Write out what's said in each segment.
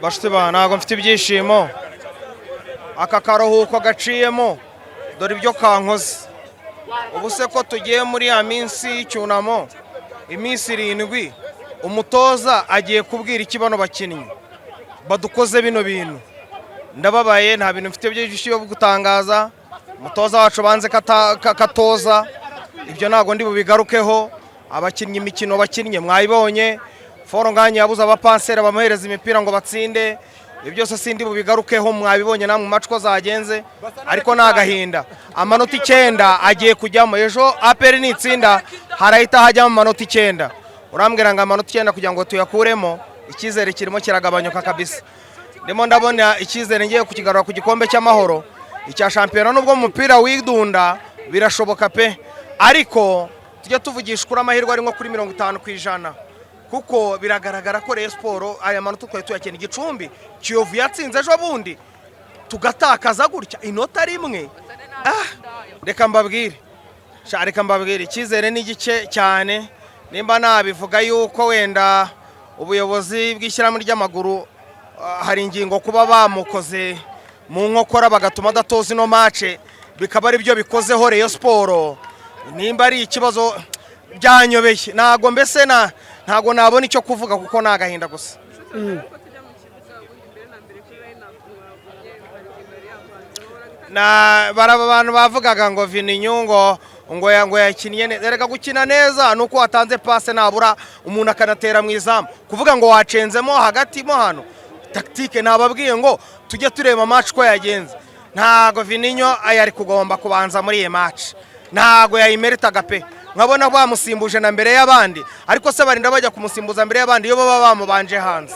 bashite ba ntago mfite ibyishimo aka karuhuko gaciyemo dore ibyo kankoze ubu se ko tugiye muri ya minsi y'icyunamo iminsi 7 umutoza agiye kubwira ikibano bakinnyi badukoze bino bintu ndababaye nta bintu mfite by'igishyo byo gutangaza umutoza wacu banze katoza ibyo nago ndi bubigarukeho abakinnyi imikino bakinnye mwayibonye foro nganye yabuza abapansera bamuhereza imipira ngo batsinde ibyo byose sindi bubigarukeho mwabibonye namwe matchko zagenze ariko nagahinda amanota 9 agiye kujyamo ejo APR nitsinda harahita hajyamo amanota 9 urambwira ngo amanota 9 kugira ngo tuyakuremo ikizere kirimo kiragabanyuka kabisa ndimo ndabona ikizere ngiye kukigarura ku gikombe cy'amahoro icya champion nubwo umupira widunda birashoboka pe ariko tujya tuvugisha kuri amahirwe ari nko kuri 50% kuko biragaragara ko Rayon Sport aya manota twaye tuyakena igicumbi Kiyovu yatsinze ejo bundi tugatakaza gutya inota rimwe reka mbabwire ikizere n'igice cyane nimba nabivuga yuko wenda ubuyobozi bw'ishyirahamwe ry'amaguru hari ingingo kuba bamukoze mu nkokora bagatuma datoza ino match bikaba ari byo bikozeho Rayon Sport nimba ari ikibazo byanyobeye nago mbese ntago nabona icyo kuvuga kuko nagahinda gusa na baraba abantu bavugaga ngo Vininyo ngo yakinnye neza reka gukina neza nuko watanze passe nabura umuntu akanatera mu izamu kuvuga ngo wacenzemo hagati mo hano tactique nababwiye ngo tujye tureba match ko yagenze ntago Vininyo ayari kugomba kubanza muri iyi match ntago yayimeritaga pe nkabona bamusimbuje na mbere y'abandi ariko se barinda bajya kumusimbuza mbere y'abandi iyo baba bamubanje hanze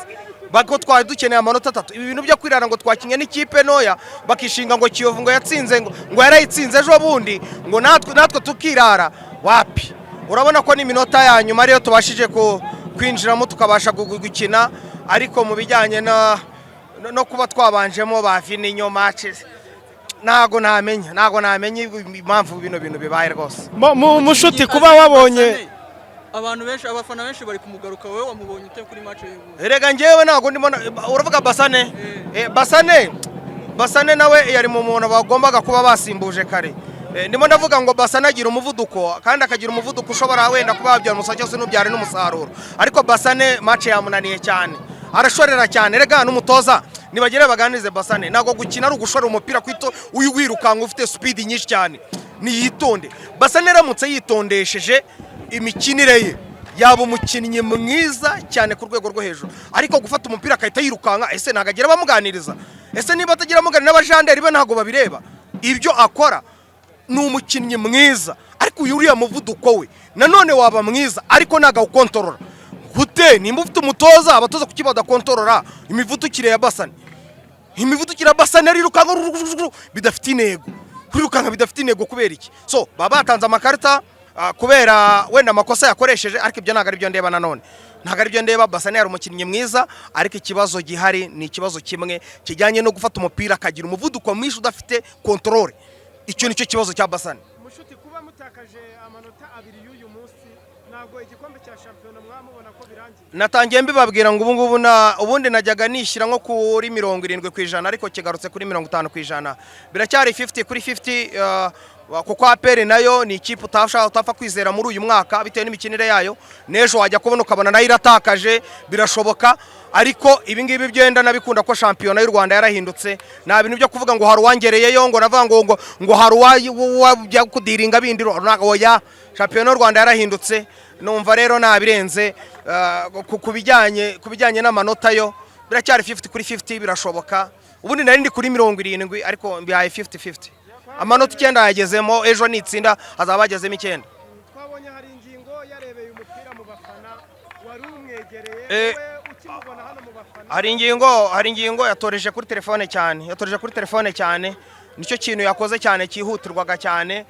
bako twari dukeneye amanota 3 ibi bintu byo kwirara ngo twakinye n'ikipe noya bakishinga ngo Kiyovu ngo yatsinze ngo yarayitsinze ejo bundi ngo natwe tukirara wapi urabona ko ni minota ya nyuma ariyo tubashije kwinjiramo tukabasha gukina ariko mu bijyanye no kuba twabanjemo ba Vininyo matches nago namenye impamvu bintu bibaye rwose mushuti kuba wabonye abantu benshi abafana benshi bari kumugaruka wowe wamubonye ute kuri match y'ubu erega ngewe nago ndimo uravuga Basane nawe yari mu muntu bagombaga kuba basimbuje kare ndimo ndavuga ngo Basane agira umuvuduko kandi akagira umuvuduko ushobora wenda kuba yabyara umusake cyose n'ubyare n'umusaruro ariko Basane match yamunaniye cyane arashorera cyane rega n'umutoza nibagire baganize Basane nago gukina ari ugushora umupira kwito wirukanka ufite speed nyinshi cyane niyitonde Basane ramutse yitondesheje imikinire ye yaba umukinnyi mwiza cyane ku rwego rwo hejuru ariko gufata umupira akahita yirukanka ese nagagira bamuganiriza ese niba atagira muganira n'abajanderi be ntago babireba ibyo akora ni umukinnyi mwiza ariko uriya muvuduko we nanone waba mwiza ariko naga ukontorora gute nimba ufite umutoza abatoza kukibada kontorora imivudukire ya Basane imivudukire Basane rirukanka bidafite intego kwirukanka bidafite intego kubera iki so baba batanze amakarita kubera wenda amakosa yakoresheje ariko ibyo ntago ari byo ndeba nanone ntago ari byo ndeba Basane yari umukinnyi mwiza ariko ikibazo gihari ni ikibazo kimwe kijyanye no gufata umupira akagira umuvuduko mwinshi udafite control icyo nicyo kibazo cya Basane mushuti kuba mutakaje amanota 2 y'uyu munsi nago igikombe cya champion mwamubona ko birangiye natangiye mbibabwira ngo ubundi najyaga nishyira nko kuri 70% ariko kigarutse kuri 50% biracyari 50 kuri 50 kuko APR nayo ni ikipe utapfa kwizera muri uyu mwaka bitewe n'imikinire yayo nejo wajya kubona ukabona nayo iratakaje birashoboka ariko ibi ngibi byenda nabikunda ko champion y'u Rwanda yarahindutse nta bintu byo kuvuga ngo hari uwangereyeyo ngo navuga ngo hari wajya kudiringa bindi oya champion y'u Rwanda yarahindutse numva rero nabirenze kubijyanye n'amanota yo biracyari 50 kuri 50 birashoboka ubundi nari ndi kuri 70 ariko mbihaye 50-50 amanota 9 yagezemo ejo nitsinda azaba agezemo 9 twabonye hari ingingo yarebeye umupira mu bafana wari umwegereye ukimubona hano mu bafana hari ingingo yatoreje kuri telefone cyane nicyo kintu yakoze cyane cyihutirwaga cyane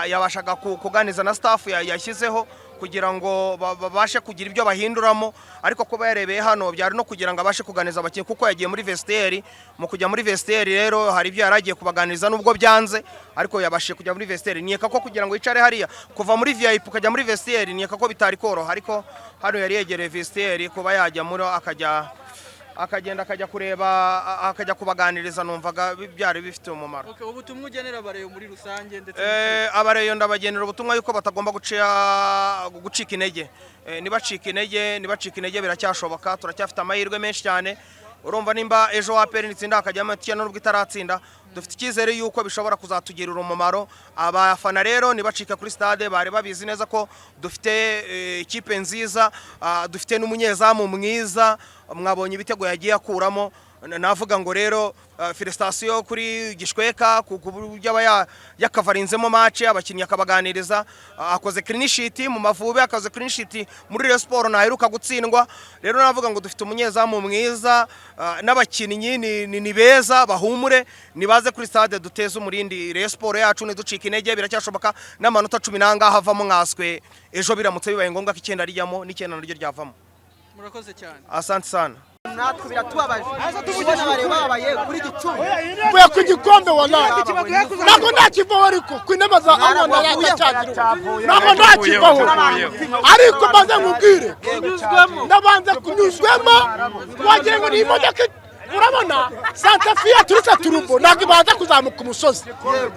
yabashaga kuganiza na staff yashyizeho kugira ngo babashe kugira ibyo bahinduramo ariko ko bayarebeye hano byari no kugira ngo abashe kuganiza abakinnyi kuko yagiye muri vestiaire mu kujya muri vestiaire rero hari ibyo yaragiye kubaganiza nubwo byanze ariko yabashe kujya muri vestiaire niyeka ko kugira ngo yicare hariya kuva muri VIP ukajya muri vestiaire niyeka ko bitari koroha ariko hano yari yegereye vestiaire kuba yajya muri akagenda akajya kureba akajya kubaganiriza numvaga byari bifite umumaro. Okay, ubutumwa ugenera abareyo muri rusange ndetse abareyo ndabagenera ubutumwa yuko batagomba gucika intege. Nibacika intege biracyashoboka, turacyafite amahirwe menshi cyane. Urumva nimba ejo APR nitsinda akajyamo tiyano nubwo itaratsinda, dufite icyizere yuko bishobora kuzatugirira umumaro. Abafana rero nibacika kuri stade, bari babizi neza ko dufite ikipe nziza, dufite n'umunyezamu mwiza, mwabonye ibitego yagiye akuramo. Navuga ngo rero felicitation kuri Gishweka ku buryo yakavarinzemo match, abakinnyi akabaganiriza, akoze clean sheet mu Mavubi, akoze clean sheet muri Rayon Sport naheruka gutsindwa. Rero navuga ngo dufite umunyezamu mwiza, n'abakinnyi ni beza, bahumure, nibaze kuri stade duteze umurindi Rayon Sport yacu niducika intege, biracyashoboka. N'amanota 10 nanga havamo nkaswe ejo biramutse bibaye ngombwa ko icyenda rijyamo n'icyenda naryo ryavamo. murakoze cyane. Asante sana. natwe biratubabaje kubona bareba babaye kuri Gicumbi mvuye ku gikombe wallahi nako ndakivaho ariko kwinema za abona yacyagira nako ndakivaho ariko maze nkubwire ndabanza kunyuzwemo wagiye ngo ni imodoka urabona Santa Fe turitse turubo ntabwo ibanza kuzamuka umusozi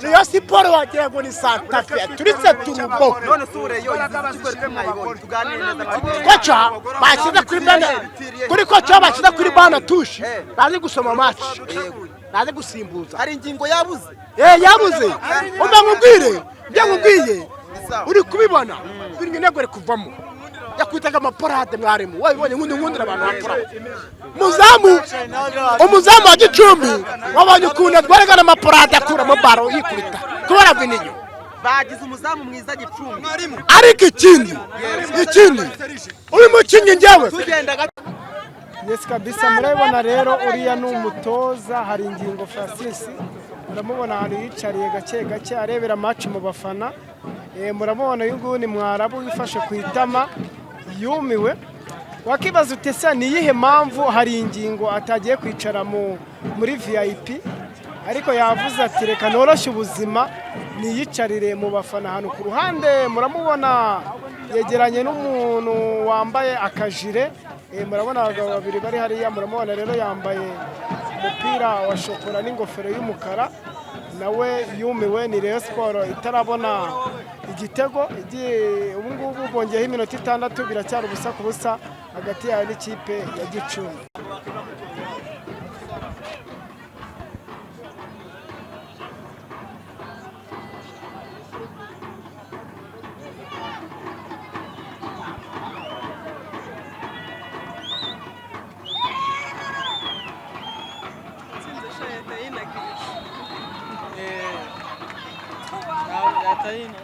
Rayon Sport wagiye ngo ni Santa Fe turitse turubo none sureyo izikwereka mwayibonye tuganire neza kocha bashyize kuri bana kuri kocha bashyize kuri bana tushi bazi gusoma match bazi gusimbuza hari ingingo yabuze yabuze umba nkubwire bya nkubwiye uri kubibona biri negore kuvamo yakwitaga amaporade mwarimu wabibonye nkundira abantu bakora umuzamu wa Gicumbi wabonye ukuntu atwaregana amaporade akura mu baro yikubita kubera vininyo bagize umuzamu mwiza Gicumbi ariko ikindi uri mukinyi njyewe Yes kabisa murabona rero uriya n'umutoza hari ingingo Francis muramubona ahantu yicariye gake arebera match mu bafana muramubona yuko ni mwarabu wifashe ku itama yumiwe wakibaza utese ni yihe mpamvu hari ingingo atagiye kwicara muri VIP ariko yavuze ati reka noroshye ubuzima niyicarire mu bafana hano ku ruhande muramubona yegeranye n'umuntu wambaye akajire murabona abagabo babiri bari hariya muramubona rero yambaye umupira wa shokora n'ingofero y'umukara nawe yumiwe ni Rayon Sport itarabona igitego ubu ngubu bongeyeho iminota 6 biracyari ubusa ku busa hagati yayo n'ikipe ya Gicumbi. Yatayina